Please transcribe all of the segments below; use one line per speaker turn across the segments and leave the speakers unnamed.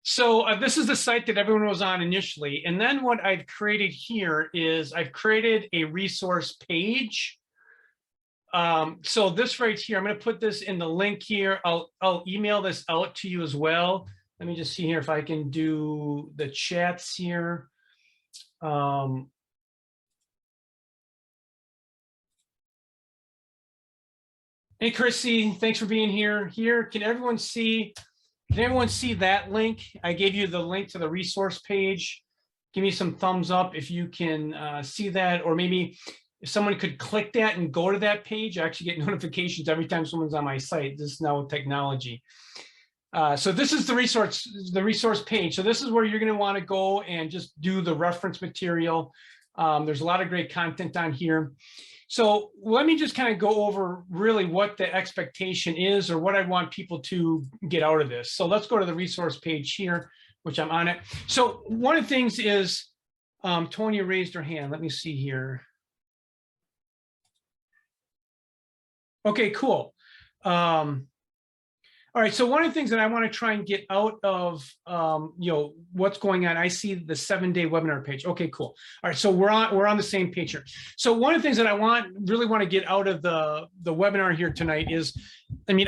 So this is the site that everyone was on initially. And then what I've created here is I've created a resource page. So this right here, I'm going to put this in the link here. I'll email this out to you as well. Let me just see here if I can do the chats here. Hey, Chrissy, thanks for being here. Can everyone see? Can everyone see that link? I gave you the link to the resource page. Give me some thumbs up if you can see that, or maybe if someone could click that and go to that page. I actually get notifications every time someone's on my site. This is now technology. So this is the resource page. So this is where you're going to want to go and just do the reference material. There's a lot of great content on here. So let me just kind of go over really what the expectation is, or what I want people to get out of this. So let's go to the resource page here, which I'm on it. So one of the things is, Tonya raised her hand. Let me see here. Okay, cool. All right, so one of the things that I want to try and get out of, what's going on. I see the 7-day webinar page. Okay, cool. All right, so we're on the same page here. So one of the things that I really want to get out of the webinar here tonight is, I mean,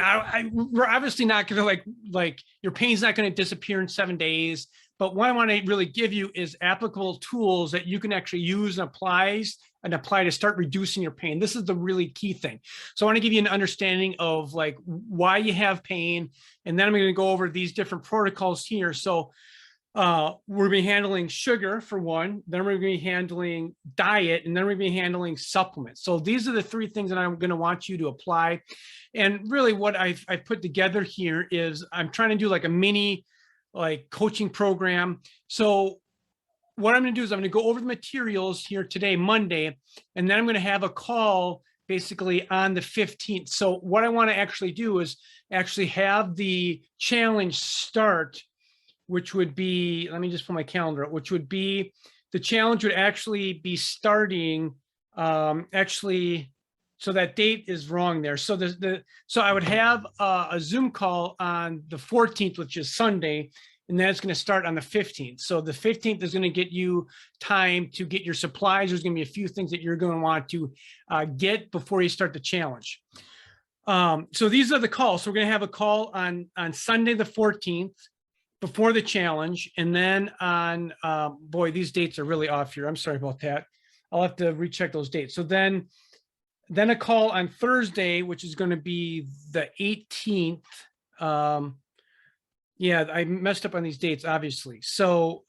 we're obviously not going to like your pain's not going to disappear in 7 days. But what I want to really give you is applicable tools that you can actually use and apply to start reducing your pain. This is the really key thing. So I want to give you an understanding of like why you have pain. And then I'm going to go over these different protocols here. So we're going to be handling sugar for one, then we're going to be handling diet, and then we're going to be handling supplements. So these are the three things that I'm going to want you to apply. And really what I've put together here is I'm trying to do like a mini coaching program. So what I'm going to do is I'm going to go over the materials here today, Monday, and then I'm going to have a call basically on the 15th. So what I want to actually do is actually have the challenge start, which would be, let me just pull my calendar up, which would be, the challenge would actually be starting, so that date is wrong there. So so I would have a Zoom call on the 14th, which is Sunday, and then it's going to start on the 15th. So the 15th is going to get you time to get your supplies. There's going to be a few things that you're going to want to get before you start the challenge. So these are the calls. So we're going to have a call on Sunday the 14th before the challenge, and then on boy, these dates are really off here. I'm sorry about that. I'll have to recheck those dates. So then a call on Thursday, which is going to be the 18th. Yeah, I messed up on these dates, obviously. So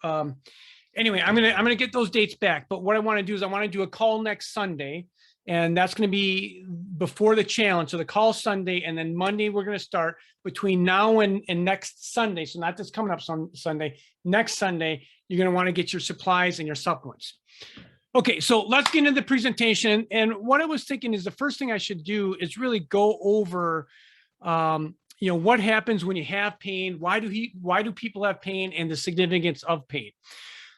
anyway, I'm gonna get those dates back. But what I want to do is I want to do a call next Sunday, and that's going to be before the challenge. So the call Sunday, and then Monday we're going to start. Between now and next Sunday, so not this coming up Sunday, next Sunday, you're going to want to get your supplies and your supplements. Okay, so let's get into the presentation. And what I was thinking is the first thing I should do is really go over, what happens when you have pain, why do people have pain, and the significance of pain.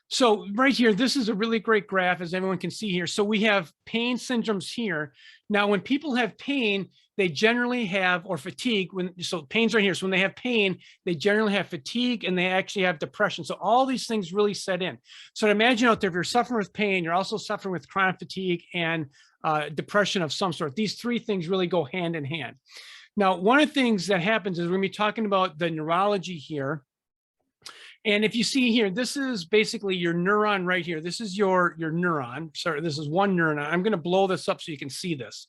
So right here, this is a really great graph, as everyone can see here. So we have pain syndromes here. Now, when people have pain, they generally have, or fatigue, so pain's right here. So when they have pain, they generally have fatigue, and they actually have depression. So all these things really set in. So imagine out there, if you're suffering with pain, you're also suffering with chronic fatigue and depression of some sort. These three things really go hand in hand. Now, one of the things that happens is we're going to be talking about the neurology here. And if you see here, this is basically your neuron right here. This is your neuron. Sorry, this is one neuron. I'm going to blow this up so you can see this.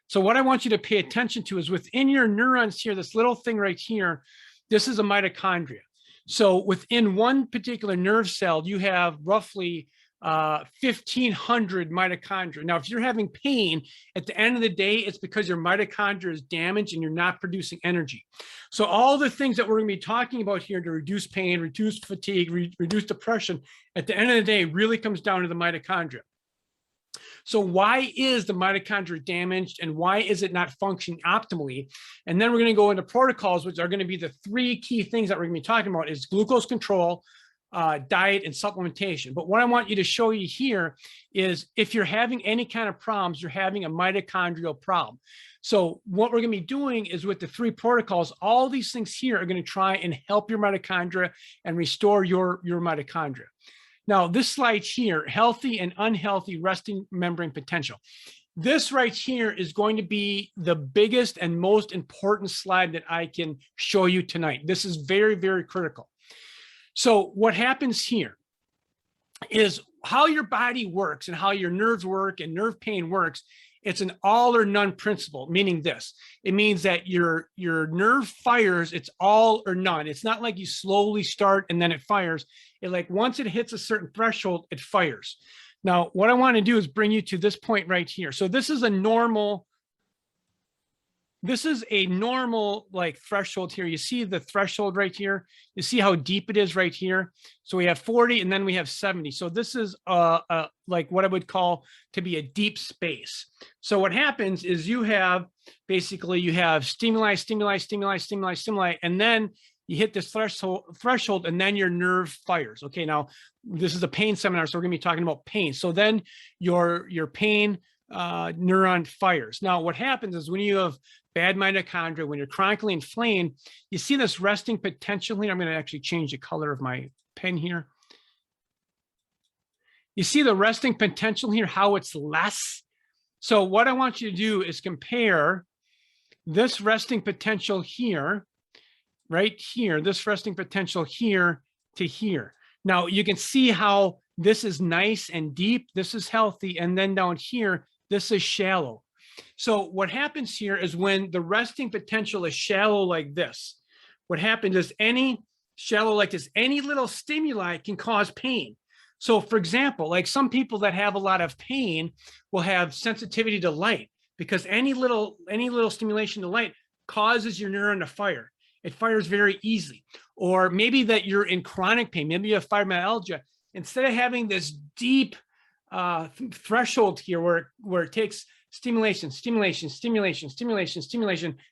So what I want you to pay attention to is within your neurons here, this little thing right here, this is a mitochondria. So within one particular nerve cell, you have roughly 1,500 mitochondria. Now, if you're having pain, at the end of the day, it's because your mitochondria is damaged and you're not producing energy. So all the things that we're going to be talking about here to reduce pain, reduce fatigue, reduce depression, at the end of the day, really comes down to the mitochondria. So why is the mitochondria damaged, and why is it not functioning optimally? And then we're going to go into protocols, which are going to be the three key things that we're going to be talking about: is glucose control, diet and supplementation. But what I want you to show you here is if you're having any kind of problems, you're having a mitochondrial problem. So what we're going to be doing is with the 3 protocols, all these things here are going to try and help your mitochondria and restore your mitochondria. Now, this slide here, healthy and unhealthy resting membrane potential. This right here is going to be the biggest and most important slide that I can show you tonight. This is very, very critical. So what happens here is how your body works and how your nerves work and nerve pain works. It's an all or none principle, meaning this. It means that your nerve fires, it's all or none. It's not like you slowly start and then it fires. It like once it hits a certain threshold, it fires. Now, what I want to do is bring you to this point right here. So this is a normal like threshold here. You see the threshold right here. You see how deep it is right here. So we have 40 and then we have 70. So this is like what I would call to be a deep space. So what happens is you have basically you have stimuli, and then you hit this threshold and then your nerve fires. Okay, now this is a pain seminar, so we're gonna be talking about pain. So then your pain neuron fires. Now what happens is when you have bad mitochondria, when you're chronically inflamed, you see this resting potential here. I'm going to actually change the color of my pen here. You see the resting potential here, how it's less. So what I want you to do is compare this resting potential here, right here, this resting potential here to here. Now you can see how this is nice and deep, this is healthy, and then down here, this is shallow. So what happens here is when the resting potential is shallow like this, what happens is any little stimuli can cause pain. So for example, like some people that have a lot of pain will have sensitivity to light because any little stimulation to light causes your neuron to fire. It fires very easily. Or maybe that you're in chronic pain, maybe you have fibromyalgia. Instead of having this deep threshold here where it takes stimulation,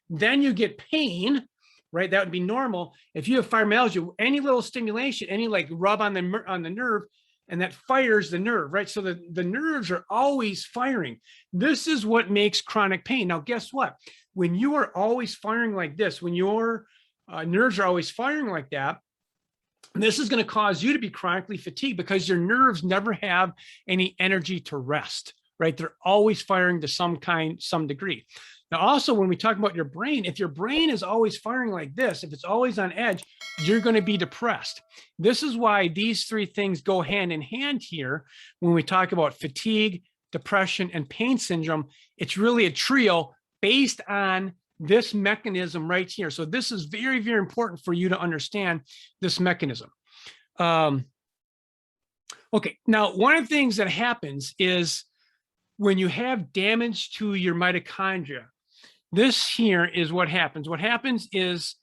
then you get pain, right? That would be normal. If you have fibromyalgia, any little stimulation, any like rub on the nerve, and that fires the nerve, right? So the nerves are always firing. This is what makes chronic pain. Now, guess what? When you are always firing like this, when your nerves are always firing like that, this is going to cause you to be chronically fatigued because your nerves never have any energy to rest, right? They're always firing to some degree. Now, also, when we talk about your brain, if your brain is always firing like this, if it's always on edge, you're going to be depressed. This is why these 3 things go hand in hand here. When we talk about fatigue, depression, and pain syndrome, it's really a trio based on this mechanism right here. So this is very, very important for you to understand this mechanism. Okay, now one of the things that happens is when you have damage to your mitochondria, this here is what happens. What happens is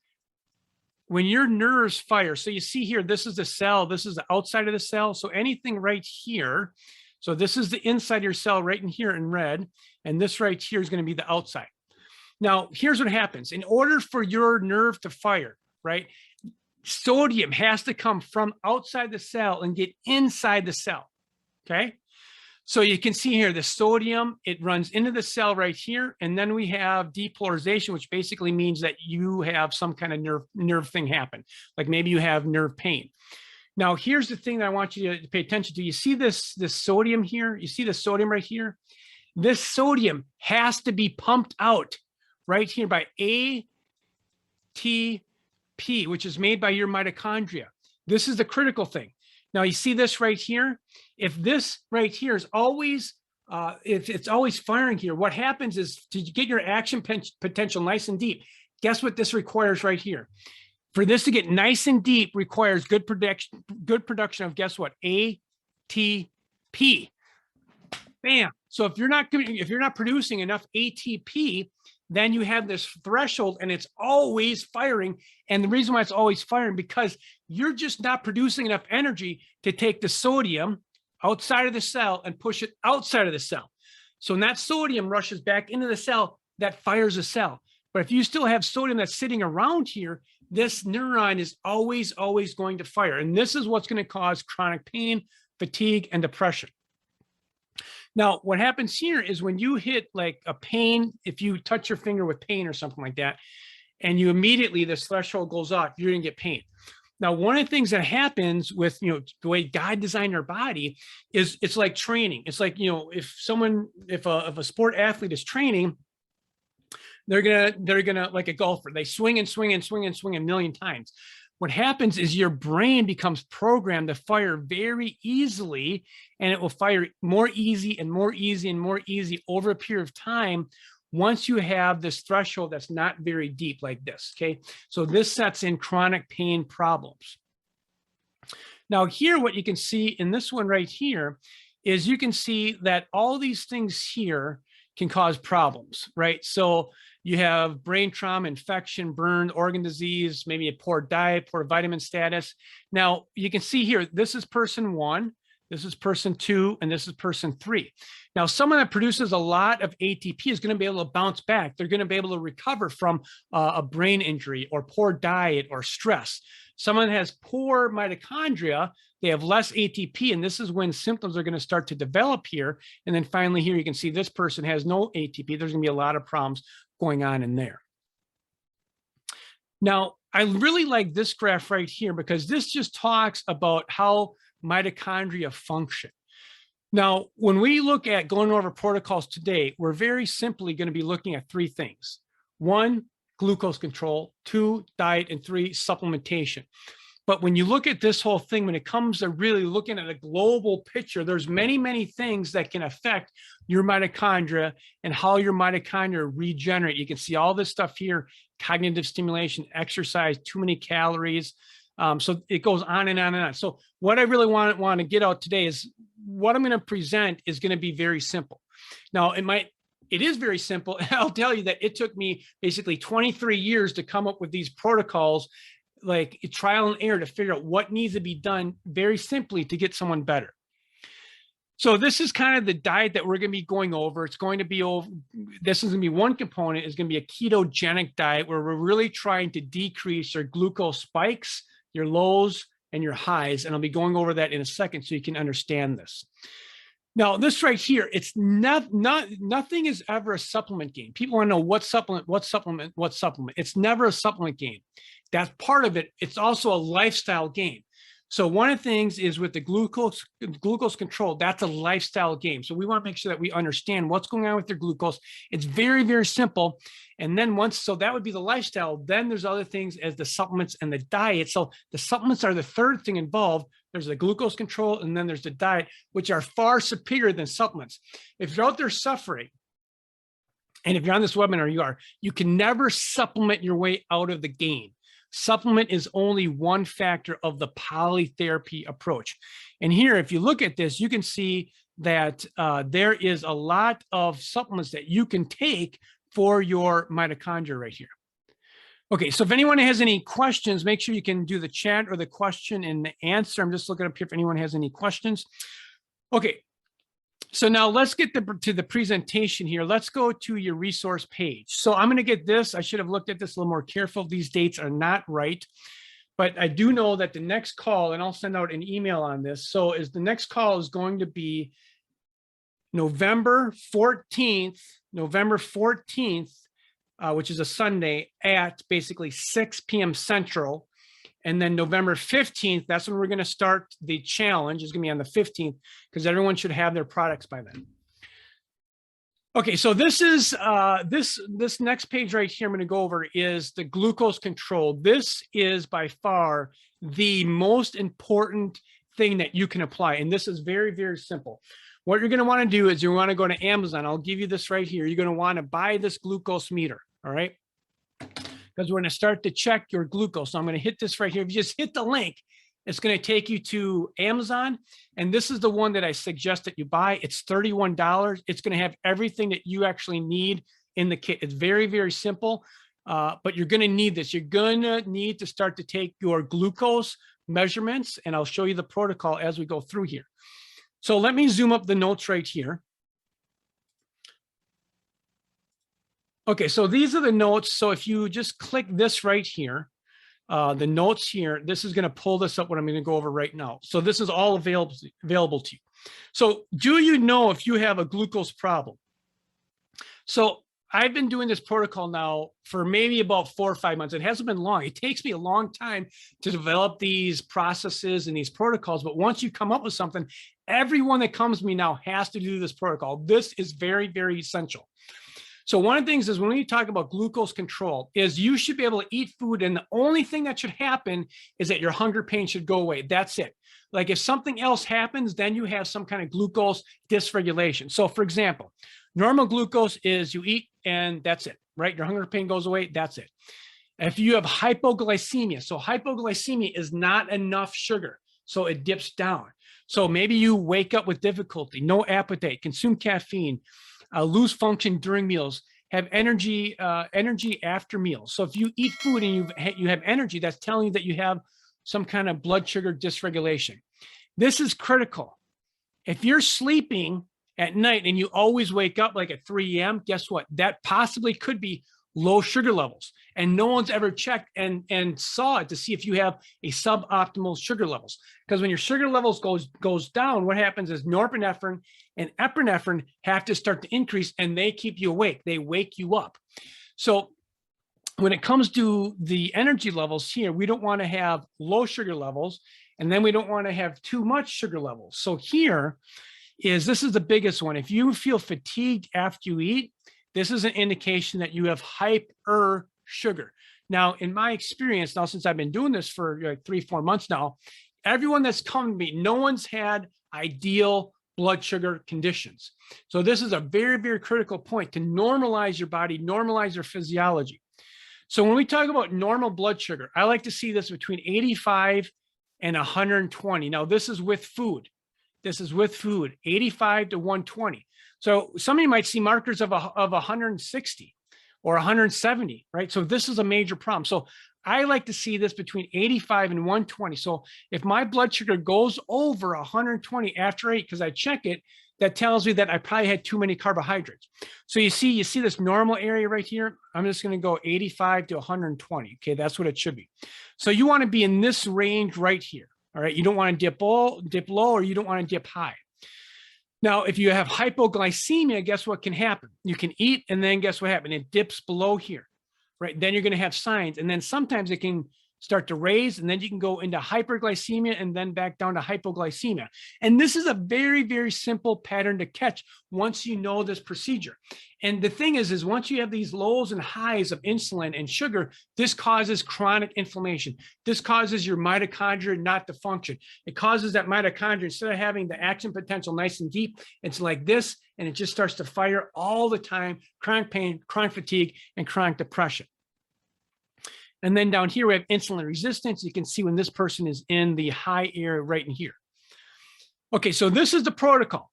when your nerves fire, so you see here, this is the cell, this is the outside of the cell. So anything right here, so this is the inside of your cell right in here in red, and this right here is going to be the outside. Now, here's what happens. In order for your nerve to fire, right, sodium has to come from outside the cell and get inside the cell, okay? So you can see here, the sodium, it runs into the cell right here, and then we have depolarization, which basically means that you have some kind of nerve thing happen, like maybe you have nerve pain. Now, here's the thing that I want you to pay attention to. You see this sodium here? You see the sodium right here? This sodium has to be pumped out right here by ATP, which is made by your mitochondria. This is the critical thing. Now you see this right here. If this right here is always, if it's always firing here, what happens is to get your action potential nice and deep, guess what this requires right here? For this to get nice and deep requires good production of, guess what? ATP. Bam. So if you're not producing enough ATP, then you have this threshold and it's always firing. And the reason why it's always firing, because you're just not producing enough energy to take the sodium outside of the cell and push it outside of the cell. So when that sodium rushes back into the cell, that fires the cell. But if you still have sodium that's sitting around here, this neuron is always going to fire. And this is what's going to cause chronic pain, fatigue, and depression. Now, what happens here is when you hit like a pain, if you touch your finger with pain or something like that, and you immediately, this threshold goes up, you're going to get pain. Now, one of the things that happens with, the way God designed our body is it's like training. It's like, if a sport athlete is training, they're gonna like a golfer, they swing and swing and swing and swing a million times. What happens is your brain becomes programmed to fire very easily, and it will fire more easy and more easy and more easy over a period of time once you have this threshold that's not very deep like this, okay? So this sets in chronic pain problems. Now here, what you can see in this one right here is you can see that all these things here can cause problems, right? So you have brain trauma, infection, burn, organ disease, maybe a poor diet, poor vitamin status. Now you can see here, this is person 1, this is person 2, and this is person 3. Now, someone that produces a lot of ATP is going to be able to bounce back. They're going to be able to recover from a brain injury or poor diet or stress. Someone that has poor mitochondria, they have less ATP, and this is when symptoms are going to start to develop here. And then finally here, you can see this person has no ATP. There's going to be a lot of problems going on in there. Now, I really like this graph right here because this just talks about how mitochondria function. Now, when we look at going over protocols today, we're very simply going to be looking at 3 things. 1, glucose control, 2, diet, and 3, supplementation. But when you look at this whole thing, when it comes to really looking at a global picture, there's many things that can affect your mitochondria and how your mitochondria regenerate. You can see all this stuff here: cognitive stimulation, exercise, too many calories. So it goes on and on and on. So what I really want to get out today is what I'm going to present is going to be very simple. Now, it is very simple. I'll tell you that it took me basically 23 years to come up with these protocols, like trial and error, to figure out what needs to be done very simply to get someone better. So this is kind of the diet that we're going to be going over. It's going to be this is going to be one component, is going to be a ketogenic diet where we're really trying to decrease your glucose spikes, your lows, and your highs. And I'll be going over that in a second so you can understand this. Now, this right here, it's nothing is ever a supplement game. People want to know what supplement. It's never a supplement game. That's part of it. It's also a lifestyle game. So one of the things is with the glucose control, that's a lifestyle game. So we want to make sure that we understand what's going on with your glucose. It's very simple. And then so that would be the lifestyle. Then there's other things as the supplements and the diet. So the supplements are the third thing involved. There's the glucose control, and then there's the diet, which are far superior than supplements. If you're out there suffering, and if you're on this webinar, you can never supplement your way out of the game. Supplement is only one factor of the polytherapy approach. And here, if you look at this, you can see that there is a lot of supplements that you can take for your mitochondria right here. Okay, so if anyone has any questions, make sure you can do the chat or the question and the answer. I'm just looking up here if anyone has any questions. Okay, so now let's get to the presentation here. Let's go to your resource page. So I'm going to get this. I should have looked at this a little more careful. These dates are not right, but I do know that the next call, and I'll send out an email on this. So the next call is going to be November 14th, which is a Sunday at basically 6 p.m. Central. And then November 15th, that's when we're going to start the challenge. It's going to be on the 15th because everyone should have their products by then. Okay, so this is this next page right here I'm going to go over is the glucose control. This is by far the most important thing that you can apply. And this is very simple. What you're going to want to do is you want to go to Amazon. I'll give you this right here. You're going to want to buy this glucose meter. All right. Because we're going to start to check your glucose. So I'm going to hit this right here. If you just hit the link, it's going to take you to Amazon. And this is the one that I suggest that you buy. It's $31. It's going to have everything that you actually need in the kit. It's very simple, but you're going to need this. You're going to need to start to take your glucose measurements, and I'll show you the protocol as we go through here. So let me zoom up the notes right here. Okay, so these are the notes. So if you just click this right here, the notes here, this is going to pull this up what I'm going to go over right now. So this is all available to you. So do you know if you have a glucose problem? So I've been doing this protocol now for maybe about 4 or 5 months. It hasn't been long. It takes me a long time to develop these processes and these protocols. But once you come up with something, everyone that comes to me now has to do this protocol. This is very, very essential. So one of the things is when we talk about glucose control is you should be able to eat food, and the only thing that should happen is that your hunger pain should go away. That's it. Like if something else happens, then you have some kind of glucose dysregulation. So for example, normal glucose is you eat and that's it, right? Your hunger pain goes away, that's it. If you have hypoglycemia, so hypoglycemia is not enough sugar, so it dips down. So maybe you wake up with difficulty, no appetite, consume caffeine, lose function during meals, have energy after meals. So if you eat food and you have energy, that's telling you that you have some kind of blood sugar dysregulation. This is critical. If you're sleeping at night and you always wake up like at 3 a.m., guess what? That possibly could be low sugar levels. And no one's ever checked and saw it to see if you have a suboptimal sugar levels. Because when your sugar levels goes down, what happens is norepinephrine and epinephrine have to start to increase, and they keep you awake. They wake you up. So when it comes to the energy levels here, we don't want to have low sugar levels, and then we don't want to have too much sugar levels. So here this is the biggest one. If you feel fatigued after you eat, this is an indication that you have hyper sugar. Now, in my experience, now since I've been doing this for like 3-4 months now, everyone that's come to me, no one's had ideal blood sugar conditions. So this is a very, very critical point to normalize your body, normalize your physiology. So when we talk about normal blood sugar, I like to see this between 85 and 120. Now, this is with food. This is with food, 85 to 120. So some of you might see markers of 160 or 170, right? So this is a major problem. So I like to see this between 85 and 120. So if my blood sugar goes over 120 after 8, because I check it, that tells me that I probably had too many carbohydrates. So you see this normal area right here. I'm just going to go 85 to 120. Okay, that's what it should be. So you want to be in this range right here. All right, you don't want to dip low, or you don't want to dip high. Now, if you have hypoglycemia, guess what can happen? You can eat, and then guess what happens? It dips below here, right? Then you're going to have signs, and then sometimes it can start to raise, and then you can go into hyperglycemia and then back down to hypoglycemia. And this is a very, very simple pattern to catch once you know this procedure. And the thing is once you have these lows and highs of insulin and sugar, this causes chronic inflammation. This causes your mitochondria not to function. It causes that mitochondria, instead of having the action potential nice and deep, it's like this, and it just starts to fire all the time, chronic pain, chronic fatigue, and chronic depression. And then down here, we have insulin resistance. You can see when this person is in the high area right in here. Okay, so this is the protocol.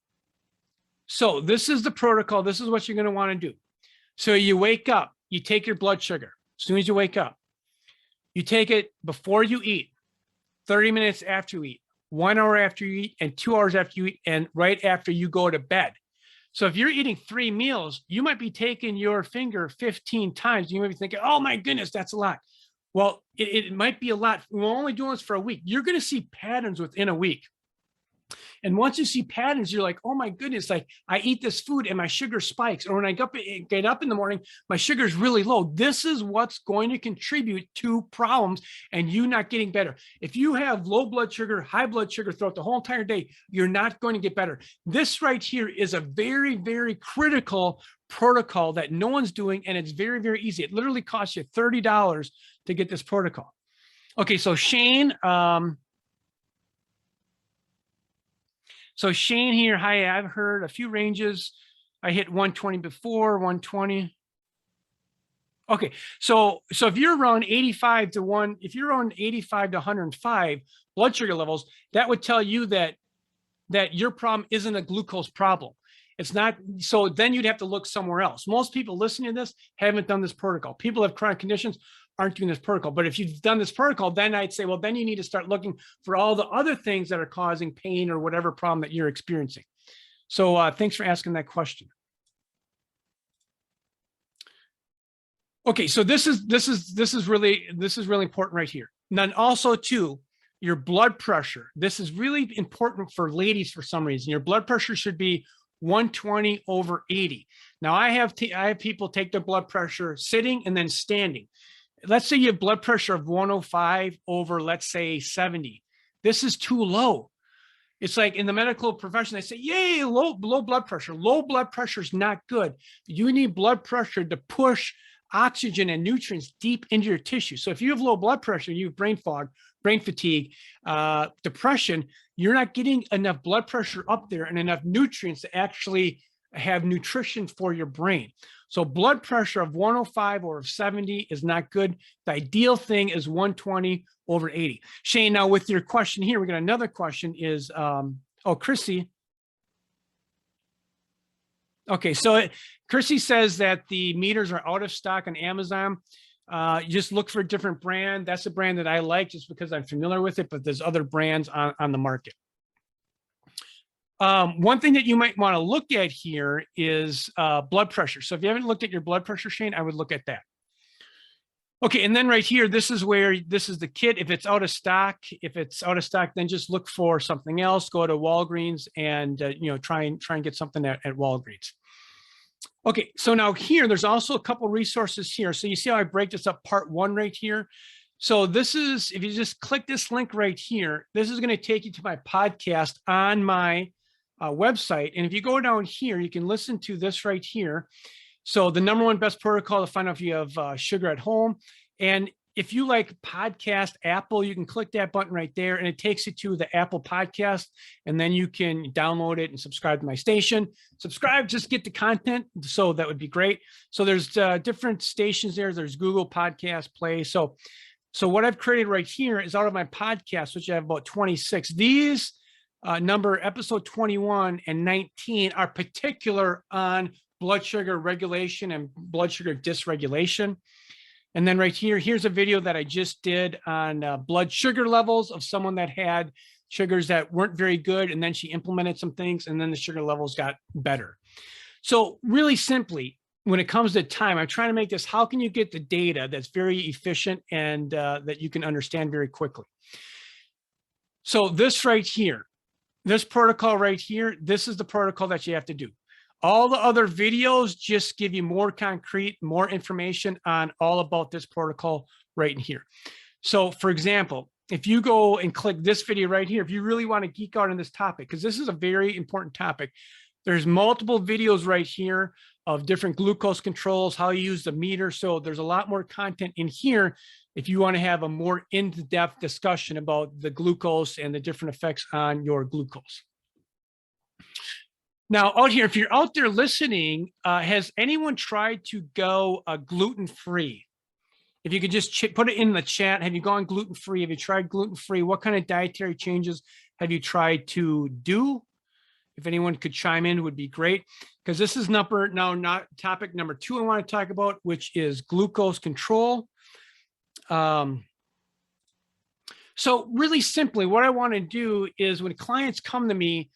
So this is the protocol. This is what you're going to want to do. So you wake up, you take your blood sugar as soon as you wake up. You take it before you eat, 30 minutes after you eat, 1 hour after you eat, and 2 hours after you eat, and right after you go to bed. So if you're eating 3 meals, you might be taking your finger 15 times. You might be thinking, oh my goodness, that's a lot. Well, it might be a lot. We're only doing this for a week. You're going to see patterns within a week. And once you see patterns, you're like, oh my goodness, like I eat this food and my sugar spikes. Or when I get up in the morning, my sugar is really low. This is what's going to contribute to problems and you not getting better. If you have low blood sugar, high blood sugar throughout the whole entire day, you're not going to get better. This right here is a very, very critical protocol that no one's doing, and it's very, very easy. It literally costs you $30 to get this protocol. Okay, so Shane, Shane here, hi, I've heard a few ranges. I hit 120 before, 120. Okay, so if you're around 85 to 105 blood sugar levels, that would tell you that your problem isn't a glucose problem. It's not. So then you'd have to look somewhere else. Most people listening to this haven't done this protocol. People have chronic conditions, aren't doing this protocol. But if you've done this protocol, then I'd say, well, then you need to start looking for all the other things that are causing pain or whatever problem that you're experiencing. So thanks for asking that question. Okay, so this is really important right here. And then also too, your blood pressure. This is really important for ladies for some reason. Your blood pressure should be 120/80. Now I have people take their blood pressure sitting and then standing. Let's say you have blood pressure of 105 over, let's say 70. This is too low. It's like in the medical profession, they say, yay, low blood pressure. Low blood pressure is not good. You need blood pressure to push oxygen and nutrients deep into your tissue. So if you have low blood pressure, you have brain fog, brain fatigue, depression, you're not getting enough blood pressure up there and enough nutrients to actually have nutrition for your brain. So blood pressure of 105 or 70 is not good. The ideal thing is 120/80. Shane, now with your question here, we got another question is, Chrissy. Okay, so Chrissy says that the meters are out of stock on Amazon. You just look for a different brand. That's a brand that I like just because I'm familiar with it, but there's other brands on the market. One thing that you might want to look at here is blood pressure. So if you haven't looked at your blood pressure, Shane, I would look at that. Okay, and then right here, this is the kit. If it's out of stock, then just look for something else. Go to Walgreens and try and get something at Walgreens. Okay, so now here, there's also a couple resources here. So you see how I break this up part 1 right here. So this is, if you just click this link right here, this is going to take you to my podcast on my website. And if you go down here, you can listen to this right here. So the #1 best protocol to find out if you have sugar at home. And if you like podcast Apple, you can click that button right there and it takes you to the Apple podcast. And then you can download it and subscribe to my station. Subscribe, just get the content. So that would be great. So there's different stations there. There's Google Podcast Play. So what I've created right here is out of my podcast, which I have about 26. These episode 21 and 19 are particular on blood sugar regulation and blood sugar dysregulation. And then right here, here's a video that I just did on blood sugar levels of someone that had sugars that weren't very good. And then she implemented some things and then the sugar levels got better. So really simply, when it comes to time, I'm trying to make this, how can you get the data that's very efficient and that you can understand very quickly? So this right here, this protocol right here, this is the protocol that you have to do. All the other videos just give you more concrete, more information on all about this protocol right in here. So for example, if you go and click this video right here, if you really want to geek out on this topic, because this is a very important topic, there's multiple videos right here of different glucose controls, how you use the meter. So there's a lot more content in here if you want to have a more in-depth discussion about the glucose and the different effects on your glucose. Now out here, if you're out there listening, has anyone tried to go gluten-free? If you could just put it in the chat, have you gone gluten-free? Have you tried gluten-free? What kind of dietary changes have you tried to do? If anyone could chime in, it would be great. Because this is topic #2 I want to talk about, which is glucose control. So really simply, what I want to do is when clients come to me,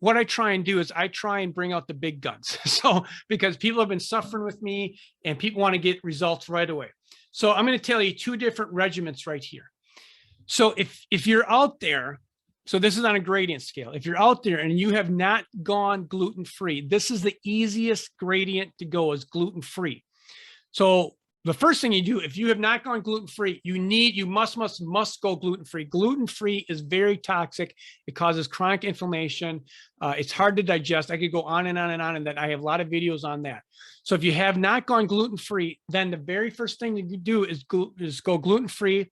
what I try and do is I try and bring out the big guns. So because people have been suffering with me and people want to get results right away. So I'm going to tell you 2 different regimens right here. So if you're out there, so this is on a gradient scale. If you're out there and you have not gone gluten-free, this is the easiest gradient to go is gluten-free. So the first thing you do, if you have not gone gluten-free, you must go gluten-free. Gluten-free is very toxic. It causes chronic inflammation. It's hard to digest. I could go on and on and on, and that I have a lot of videos on that. So if you have not gone gluten-free, then the very first thing that you do is go gluten-free.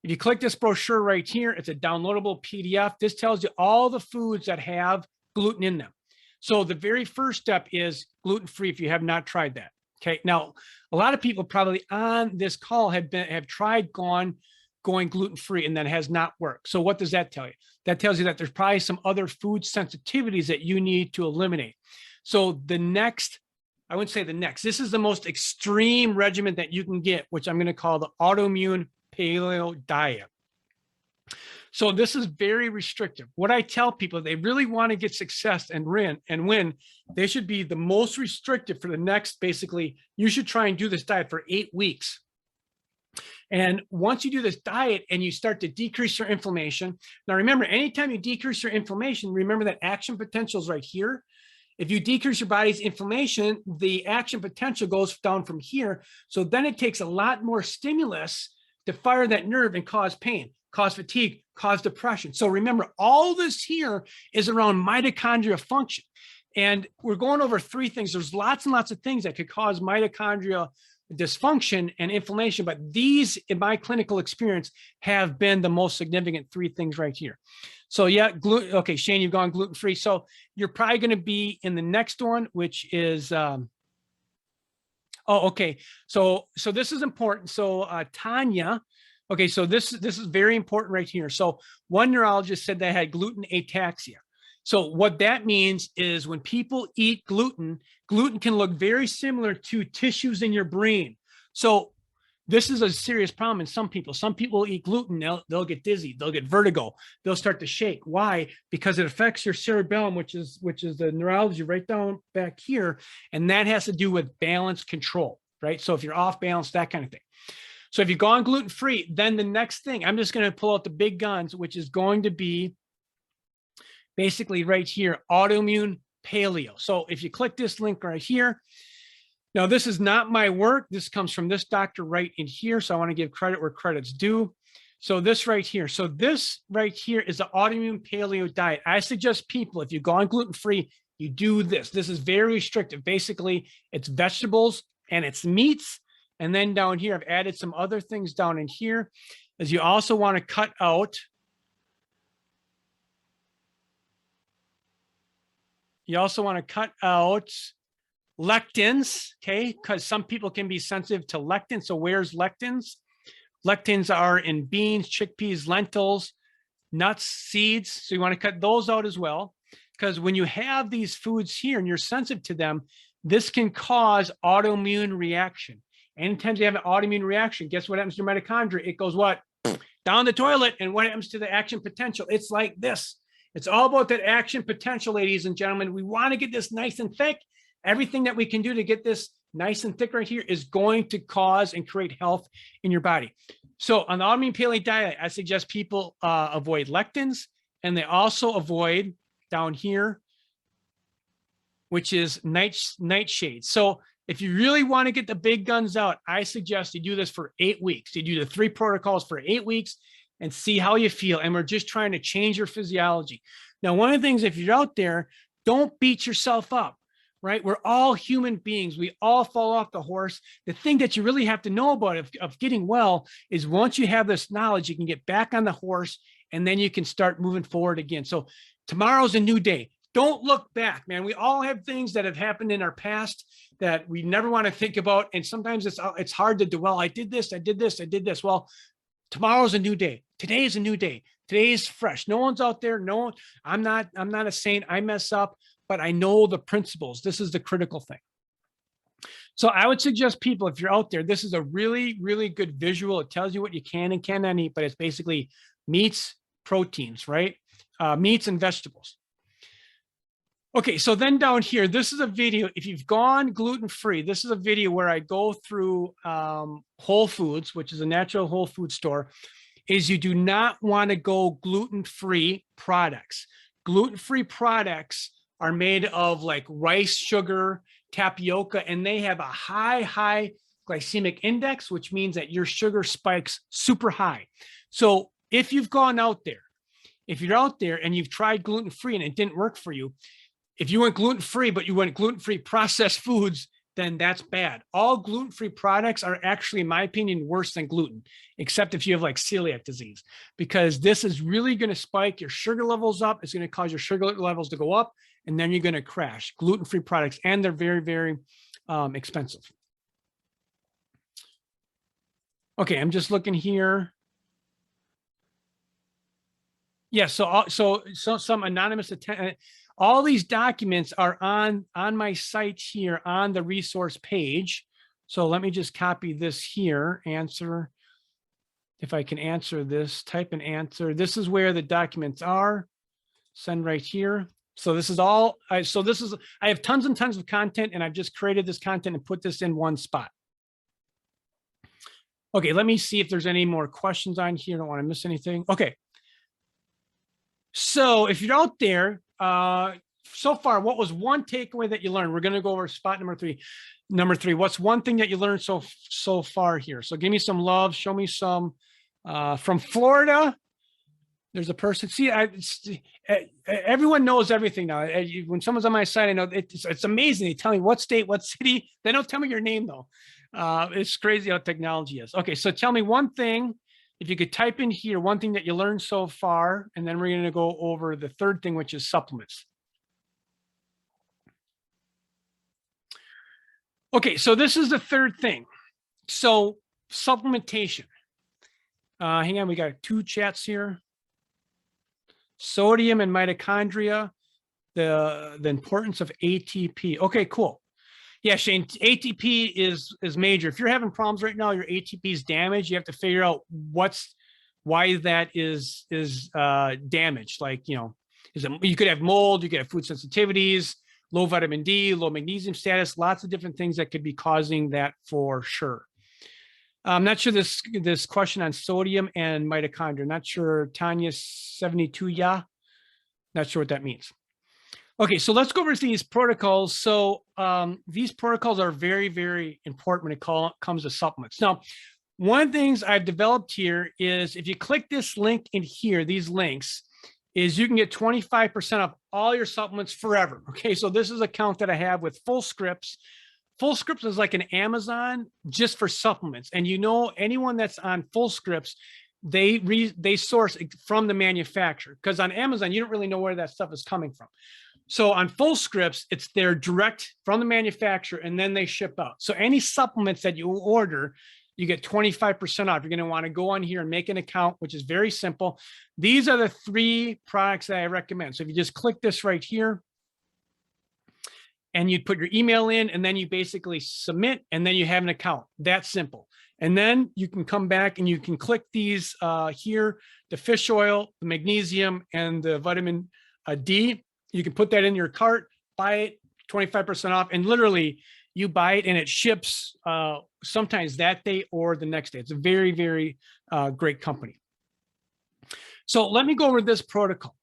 If you click this brochure right here, it's a downloadable PDF. This tells you all the foods that have gluten in them. So the very first step is gluten-free if you have not tried that. Okay, now a lot of people probably on this call have tried going gluten-free and that has not worked. So what does that tell you? That tells you that there's probably some other food sensitivities that you need to eliminate. So the next, I wouldn't say the next, this is the most extreme regimen that you can get, which I'm going to call the autoimmune paleo diet. So this is very restrictive. What I tell people, they really want to get success and win, they should be the most restrictive for the next, basically, you should try and do this diet for 8 weeks. And once you do this diet and you start to decrease your inflammation, now remember, anytime you decrease your inflammation, remember that action potential is right here. If you decrease your body's inflammation, the action potential goes down from here. So then it takes a lot more stimulus to fire that nerve and cause pain, cause fatigue, cause depression. So remember, all this here is around mitochondria function. And we're going over 3 things. There's lots and lots of things that could cause mitochondria dysfunction and inflammation, but these, in my clinical experience, have been the most significant 3 things right here. So yeah, okay, Shane, you've gone gluten-free. So you're probably going to be in the next one, which is, oh, okay. So this is important. So Tanya, okay, so this is very important right here. So one neurologist said they had gluten ataxia. So what that means is when people eat gluten, gluten can look very similar to tissues in your brain. So this is a serious problem in some people. Some people eat gluten, they'll get dizzy, they'll get vertigo, they'll start to shake. Why? Because it affects your cerebellum, which is the neurology right down back here. And that has to do with balance control, right? So if you're off balance, that kind of thing. So if you've gone gluten-free, then the next thing, I'm just going to pull out the big guns, which is going to be basically right here, autoimmune paleo. So if you click this link right here, now this is not my work. This comes from this doctor right in here. So I want to give credit where credit's due. So this right here. So this right here is the autoimmune paleo diet. I suggest people, if you've gone gluten-free, you do this. This is very restrictive. Basically, it's vegetables and it's meats. And then down here, I've added some other things down in here, as you also want to cut out. You also want to cut out lectins, okay? Because some people can be sensitive to lectins. So where's lectins? Lectins are in beans, chickpeas, lentils, nuts, seeds. So you want to cut those out as well. Because when you have these foods here and you're sensitive to them, this can cause autoimmune reaction. Anytime you have an autoimmune reaction, guess what happens to your mitochondria? It goes what? Down the toilet. And what happens to the action potential? It's like this. It's all about that action potential, ladies and gentlemen. We want to get this nice and thick. Everything that we can do to get this nice and thick right here is going to cause and create health in your body. So on the autoimmune paleo diet, I suggest people avoid lectins, and they also avoid down here, which is nightshades. So if you really want to get the big guns out, I suggest you do this for 8 weeks. You do the 3 protocols for 8 weeks and see how you feel. And we're just trying to change your physiology. Now, one of the things, if you're out there, don't beat yourself up, right? We're all human beings. We all fall off the horse. The thing that you really have to know about of getting well is once you have this knowledge, you can get back on the horse and then you can start moving forward again. So tomorrow's a new day. Don't look back, man. We all have things that have happened in our past that we never want to think about. And sometimes it's hard to dwell. I did this, I did this, I did this. Well, tomorrow's a new day. Today is a new day. Today is fresh. No one's out there. No one, I'm not a saint. I mess up, but I know the principles. This is the critical thing. So I would suggest people, if you're out there, this is a really, really good visual. It tells you what you can and cannot eat, but it's basically meats, proteins, right? Meats and vegetables. Okay, so then down here, this is a video. If you've gone gluten-free, this is a video where I go through Whole Foods, which is a natural whole food store, is you do not want to go gluten-free products. Gluten-free products are made of like rice, sugar, tapioca, and they have a high glycemic index, which means that your sugar spikes super high. So if you've gone out there, if you're out there and you've tried gluten-free and it didn't work for you, if you went gluten-free, but you went gluten-free processed foods, then that's bad. All gluten-free products are actually, in my opinion, worse than gluten, except if you have like celiac disease, because this is really going to spike your sugar levels up. It's going to cause your sugar levels to go up, and then you're going to crash. Gluten-free products, and they're very, very expensive. Okay, I'm just looking here. Yeah, so some anonymous all these documents are on my site here on the resource page. So let me just copy this here, answer. if I can answer this, type an answer. This is where the documents are. Send right here. So this is all, I have tons and tons of content, and I've just created this content and put this in one spot. Okay, let me see if there's any more questions on here. I don't want to miss anything. Okay. So if you're out there, so far, what was one takeaway that you learned? We're going to go over spot number three. Number three, what's one thing that you learned so far here? So give me some love. Show me some from Florida. There's a person. See, everyone knows everything now. When someone's on my side, I know it's amazing. They tell me what state, what city. They don't tell me your name though. It's crazy how technology is. Okay, so tell me one thing. If you could type in here, one thing that you learned so far, and then we're going to go over the third thing, which is supplements. Okay, so this is the third thing. So supplementation. Hang on, we got 2 chats here. Sodium and mitochondria, the importance of ATP. Okay, cool. Yeah, Shane, ATP is major. If you're having problems right now, your ATP is damaged. You have to figure out why that is damaged. Like, you know, you could have mold, you could have food sensitivities, low vitamin D, low magnesium status, lots of different things that could be causing that for sure. I'm not sure this question on sodium and mitochondria. Not sure, Tanya 72 not sure what that means. Okay, so let's go over these protocols. So these protocols are very, very important when it comes to supplements. Now, one of the things I've developed here is if you click this link in here, these links, is you can get 25% off all your supplements forever. Okay, so this is an account that I have with Fullscripts. Fullscripts is like an Amazon just for supplements. And you know, anyone that's on Fullscripts, they source from the manufacturer, because on Amazon, you don't really know where that stuff is coming from. So on Fullscripts, it's their direct from the manufacturer, and then they ship out. So any supplements that you order, you get 25% off. You're going to want to go on here and make an account, which is very simple. These are the 3 products that I recommend. So if you just click this right here, and you'd put your email in, and then you basically submit, and then you have an account. That's simple. And then you can come back and you can click these here, the fish oil, the magnesium, and the vitamin D. You can put that in your cart, buy it, 25% off, and literally you buy it and it ships sometimes that day or the next day. It's a very, very great company. So let me go over this protocol.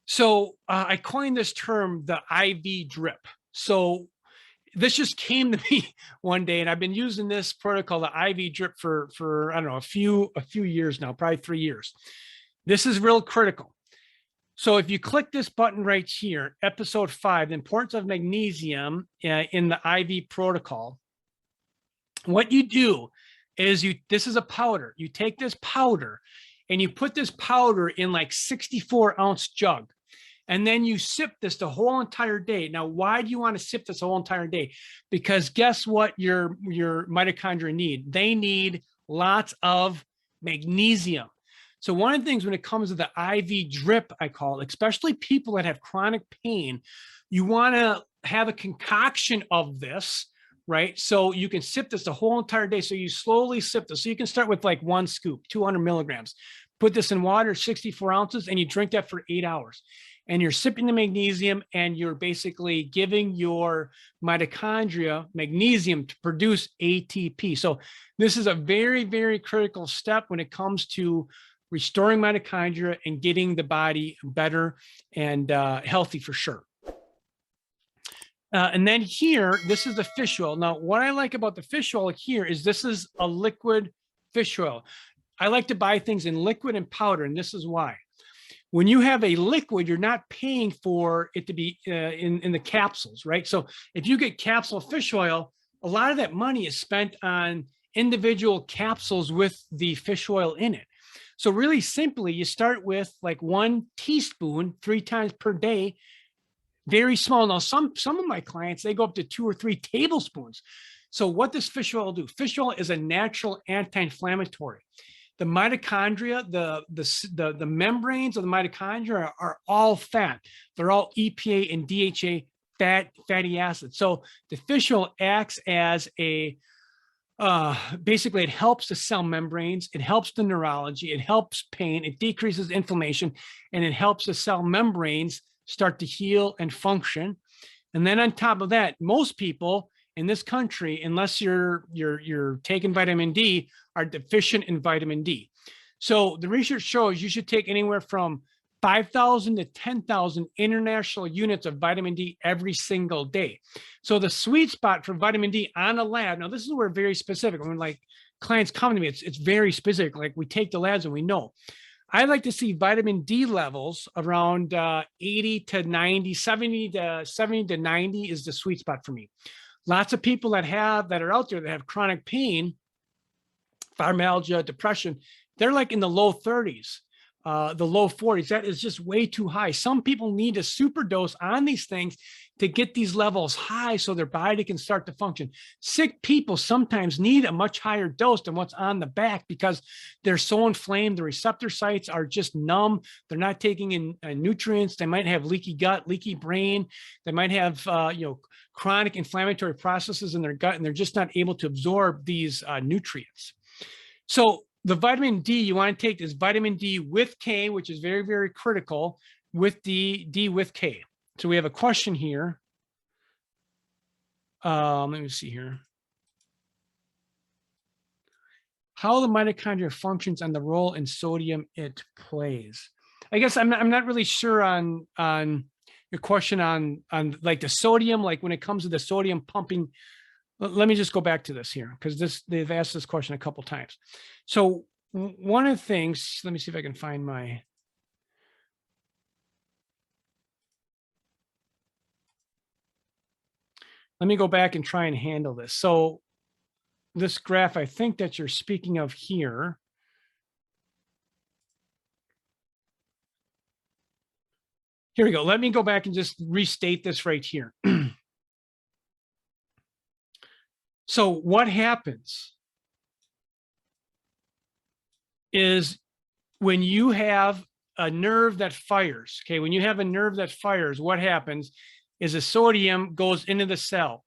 So I coined this term, the IV drip. So this just came to me one day, and I've been using this protocol, the IV drip, for I don't know, a few years now, probably 3 years. This is real critical. So if you click this button right here, episode 5, the importance of magnesium in the IV protocol, what you do is this is a powder. You take this powder and you put this powder in like 64-ounce jug. And then you sip this the whole entire day. Now, why do you want to sip this the whole entire day? Because guess what your mitochondria need? They need lots of magnesium. So one of the things when it comes to the IV drip, I call it, especially people that have chronic pain, you want to have a concoction of this, right? So you can sip this the whole entire day. So you slowly sip this. So you can start with like 1 scoop, 200 milligrams. Put this in water, 64 ounces, and you drink that for 8 hours. And you're sipping the magnesium, and you're basically giving your mitochondria magnesium to produce ATP. So this is a very, very critical step when it comes to restoring mitochondria and getting the body better and healthy for sure. And then here, this is the fish oil. Now, what I like about the fish oil here is this is a liquid fish oil. I like to buy things in liquid and powder, and this is why. When you have a liquid, you're not paying for it to be in the capsules, right? So if you get capsule fish oil, a lot of that money is spent on individual capsules with the fish oil in it. So really simply, you start with like 1 teaspoon 3 times per day, very small. Now, some of my clients, they go up to 2 or 3 tablespoons. So what does fish oil do? Fish oil is a natural anti-inflammatory. The mitochondria, the membranes of the mitochondria are all fat. They're all EPA and DHA fatty acids. So the fish oil acts as a basically it helps the cell membranes, it helps the neurology, it helps pain, it decreases inflammation, and it helps the cell membranes start to heal and function. And then on top of that, most people in this country, unless you're taking vitamin D, are deficient in vitamin D. So the research shows you should take anywhere from 5,000 to 10,000 international units of vitamin D every single day. So the sweet spot for vitamin D on a lab, now this is where very specific, when like clients come to me, it's very specific. Like we take the labs and we know. I like to see vitamin D levels around 80 to 90, 70 to 90 is the sweet spot for me. Lots of people that are out there that have chronic pain, fibromyalgia, depression, they're like in the low 30s. The low 40s, that is just way too high. Some people need a super dose on these things to get these levels high so their body can start to function. Sick people sometimes need a much higher dose than what's on the back because they're so inflamed. The receptor sites are just numb. They're not taking in nutrients. They might have leaky gut, leaky brain. They might have chronic inflammatory processes in their gut, and they're just not able to absorb these nutrients. So the vitamin D you want to take is vitamin D with K, which is very, very critical, with D with K. So we have a question here. Let me see here. How the mitochondria functions and the role in sodium it plays. I guess I'm not really sure on your question on like the sodium, like when it comes to the sodium pumping. Let me just go back to this here because they've asked this question a couple times. So one of the things, let me see if I can find my. Let me go back and try and handle this. So this graph, I think that you're speaking of here. Here we go. Let me go back and just restate this right here. So what happens is when you have a nerve that fires, okay, when you have a nerve that fires, what happens is the sodium goes into the cell.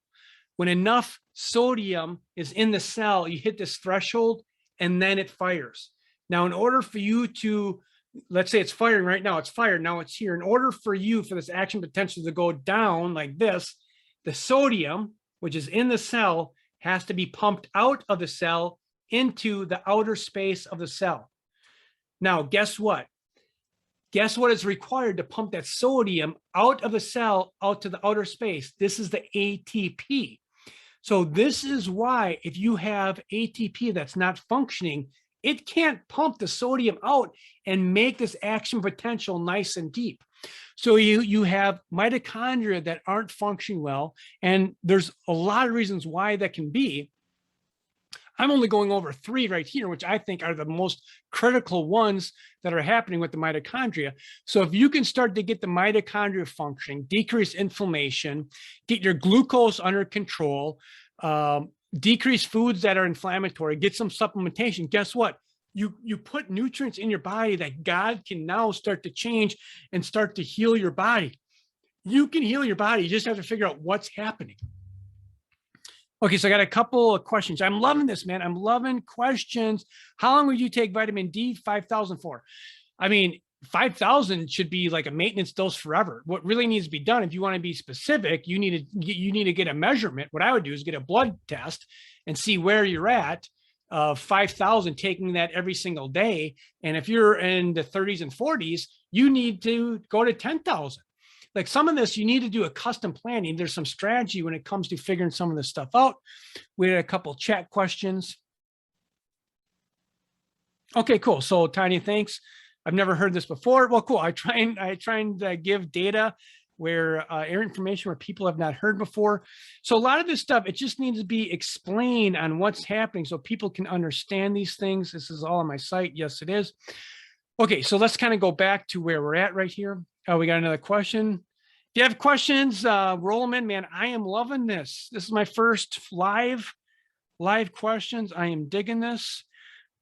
When enough sodium is in the cell, you hit this threshold and then it fires. Now, in order for you to, let's say it's firing right now, it's fired, now it's here. In order for this action potential to go down like this, the sodium, which is in the cell, has to be pumped out of the cell into the outer space of the cell. Now, guess what? Guess what is required to pump that sodium out of the cell, out to the outer space? This is the ATP. So this is why if you have ATP that's not functioning, it can't pump the sodium out and make this action potential nice and deep. So you have mitochondria that aren't functioning well, and there's a lot of reasons why that can be. I'm only going over 3 right here, which I think are the most critical ones that are happening with the mitochondria. So if you can start to get the mitochondria functioning, decrease inflammation, get your glucose under control, decrease foods that are inflammatory, get some supplementation, guess what? You put nutrients in your body that God can now start to change and start to heal your body. You can heal your body. You just have to figure out what's happening. Okay, so I got a couple of questions. I'm loving this, man. I'm loving questions. How long would you take vitamin D 5,000 for? I mean, 5,000 should be like a maintenance dose forever. What really needs to be done, if you want to be specific, you need to get a measurement. What I would do is get a blood test and see where you're at. 5,000, taking that every single day. And if you're in the 30s and 40s, you need to go to 10,000. Like some of this, you need to do a custom planning. There's some strategy when it comes to figuring some of this stuff out. We had a couple chat questions. Okay, cool. So Tanya, thanks. I've never heard this before. Well, cool. I try and give data where information where people have not heard before. So a lot of this stuff, it just needs to be explained on what's happening so people can understand these things. This is all on my site. Yes, it is. Okay, so let's kind of go back to where we're at right here. We got another question. If you have questions, roll them in, man. I am loving this. This is my first live questions. I am digging this.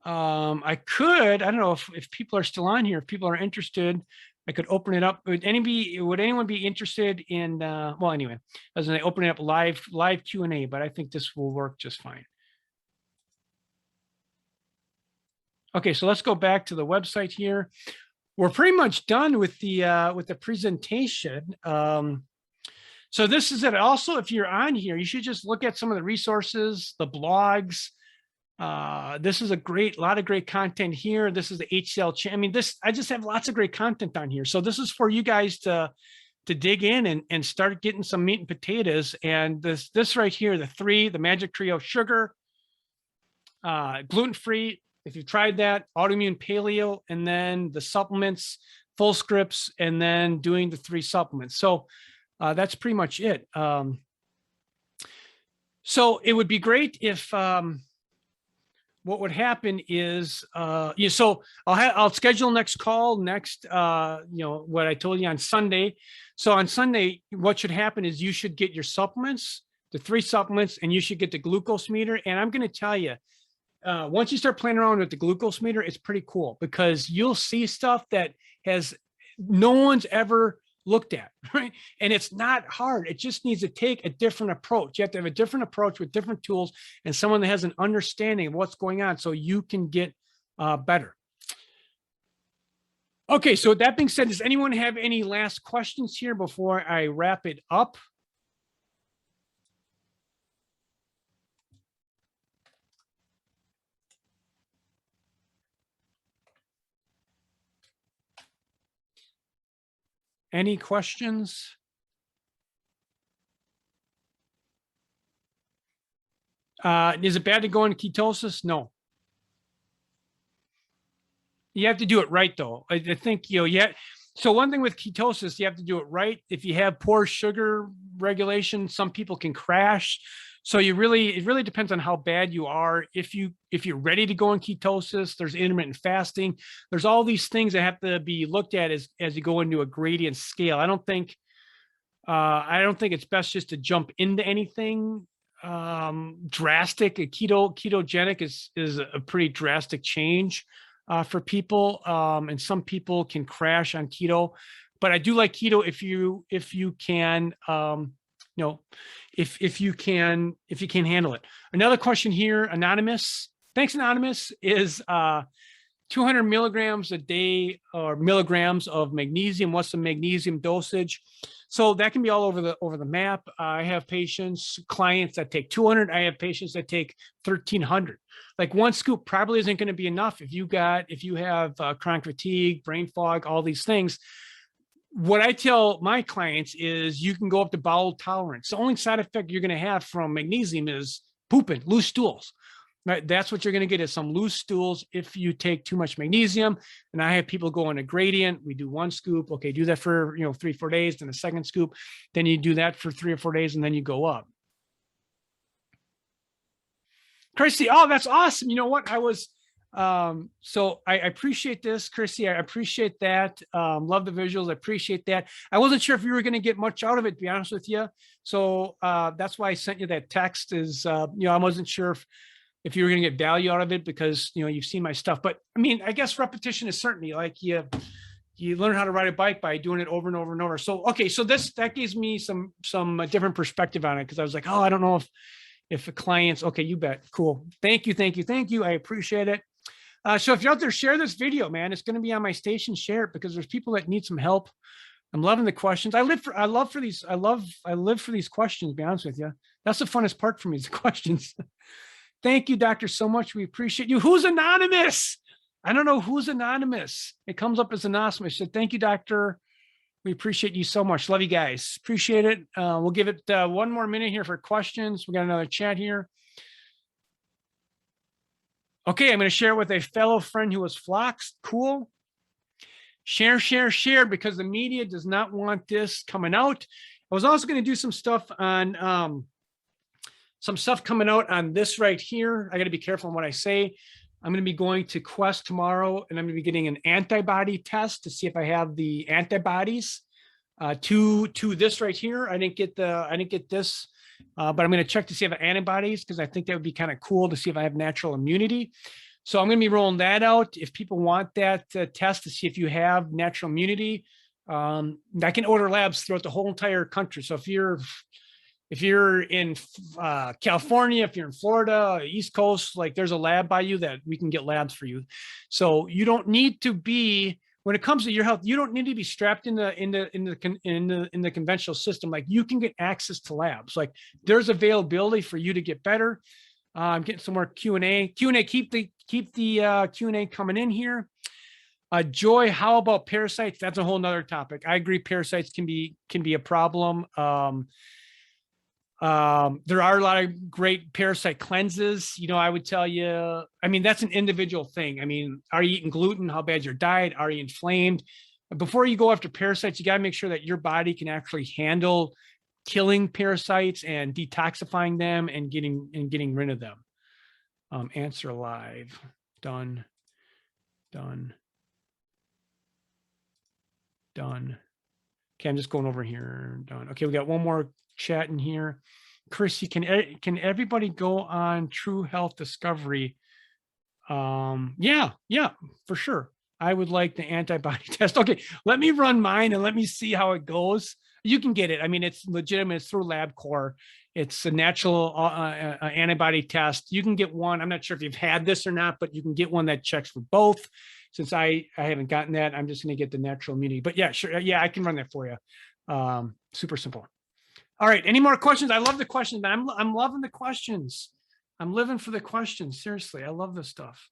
I don't know if people are still on here, if people are interested, I could open it up. Would anyone be interested in, well, anyway, as I open it up live Q&A, but I think this will work just fine. Okay, so let's go back to the website here. We're pretty much done with the presentation. So this is it. Also, if you're on here, you should just look at some of the resources, the blogs. This is a lot of great content here. This is the HCL channel. I mean, I just have lots of great content on here. So this is for you guys to dig in and start getting some meat and potatoes. And this right here, the magic trio: sugar, gluten-free, if you've tried that, autoimmune paleo, and then the supplements, full scripts, and then doing the 3 supplements. So that's pretty much it. So it would be great if what would happen is, so I'll schedule next call next, what I told you on Sunday. So on Sunday, what should happen is you should get your supplements, the 3 supplements, and you should get the glucose meter. And I'm going to tell you, once you start playing around with the glucose meter, it's pretty cool because you'll see stuff that no one's ever looked at, right? And it's not hard. It just needs to take a different approach. You have to have a different approach with different tools and someone that has an understanding of what's going on so you can get better. Okay, so with that being said, does anyone have any last questions here before I wrap it up? Any questions? Is it bad to go into ketosis? No. You have to do it right, though. I think, so one thing with ketosis, you have to do it right. If you have poor sugar regulation, some people can crash. So it really depends on how bad you are. If you're ready to go in ketosis, there's intermittent fasting. There's all these things that have to be looked at as you go into a gradient scale. I don't think it's best just to jump into anything drastic. Ketogenic is a pretty drastic change for people, and some people can crash on keto. But I do like keto if you can. If you can handle it. Another question here, anonymous. Thanks, anonymous. Is 200 milligrams a day or milligrams of magnesium? What's the magnesium dosage? So that can be all over the map. I have clients that take 200. I have patients that take 1,300. Like 1 scoop probably isn't going to be enough if you have chronic fatigue, brain fog, all these things. What I tell my clients is you can go up to bowel tolerance. The only side effect you're going to have from magnesium is pooping, loose stools. Right? That's what you're going to get, is some loose stools if you take too much magnesium. And I have people go on a gradient. We do 1 scoop. Okay, do that for 3-4 days, then a second scoop. Then you do that for 3 or 4 days, and then you go up. Christy, oh, that's awesome. You know what? So I appreciate this, Chrissy. I appreciate that. Love the visuals. I appreciate that. I wasn't sure if you were going to get much out of it, to be honest with you. So that's why I sent you that text. I wasn't sure if you were going to get value out of it because you've seen my stuff. But I mean, I guess repetition is certainly like you learn how to ride a bike by doing it over and over and over. So okay, so that gives me some different perspective on it, because I was like, oh, I don't know if the clients. Okay, you bet. Cool. Thank you. I appreciate it. So if you're out there, share this video, man. It's going to be on my station. Share it because there's people that need some help. I'm loving the questions. I live for these questions, to be honest with you. That's the funnest part for me, is the questions. Thank you, doctor, so much. We appreciate you. Who's anonymous? I don't know who's anonymous. It comes up as anonymous. So thank you, doctor. We appreciate you so much. Love you guys. Appreciate it. We'll give it 1 more minute here for questions. We got another chat here. Okay, I'm going to share it with a fellow friend who was floxed. Cool. Share, because the media does not want this coming out. I was also going to do some stuff on coming out on this right here. I got to be careful on what I say. I'm going to be going to Quest tomorrow, and I'm going to be getting an antibody test to see if I have the antibodies to this right here. I didn't get this. But I'm going to check to see if I have antibodies, because I think that would be kind of cool to see if I have natural immunity. So I'm going to be rolling that out. If people want that test to see if you have natural immunity, I can order labs throughout the whole entire country. So if you're if you're in California, if you're in Florida, East Coast, like there's a lab by you that we can get labs for you. So you don't need to be, when it comes to your health, you don't need to be strapped in the conventional system. Like you can get access to labs. Like there's availability for you to get better. I'm getting some more Q&A. Keep the Q&A coming in here. Joy, how about parasites? That's a whole nother topic. I agree, parasites can be a problem. There are a lot of great parasite cleanses. You know, I would tell you, I mean, that's an individual thing. I mean, are you eating gluten? How bad's your diet? Are you inflamed? Before you go after parasites, you got to make sure that your body can actually handle killing parasites and detoxifying them and getting rid of them. Answer live. Done. Okay, I'm just going over here. Done. Okay, we got one more chat in here. Chrissy, can everybody go on True Health Discovery? Yeah, for sure. I would like the antibody test. Okay, let me run mine and let me see how it goes. You can get it. I mean, it's legitimate. It's through LabCorp. It's a natural antibody test. You can get one. I'm not sure if you've had this or not, but you can get one that checks for both. Since I haven't gotten that, I'm just going to get the natural immunity. But yeah, sure. Yeah, I can run that for you. Super simple. All right. Any more questions? I love the questions, man. I'm loving the questions. I'm living for the questions. Seriously, I love this stuff.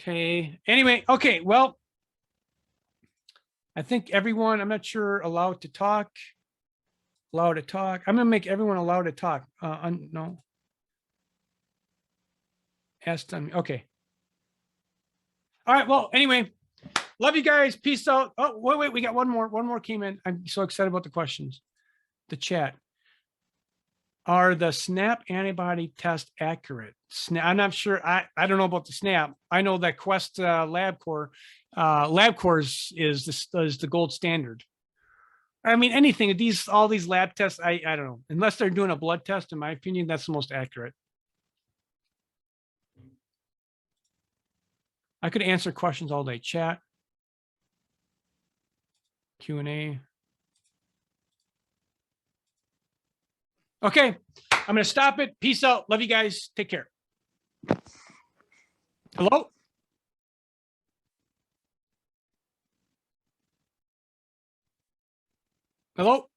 Okay. Anyway, okay. Well, I think everyone, I'm not sure, allowed to talk. I'm going to make everyone allowed to talk. No. Ask them. Okay. All right. Well, anyway, love you guys. Peace out. Oh, wait. We got one more. One more came in. I'm so excited about the questions. The chat. Are the SNAP antibody test accurate? I'm not sure. I don't know about the SNAP. I know that Quest LabCorp is the gold standard. I mean, anything, all these lab tests, I don't know. Unless they're doing a blood test, in my opinion, that's the most accurate. I could answer questions all day. Chat, Q&A. Okay, I'm going to stop it. Peace out. Love you guys. Take care. Hello? Hello?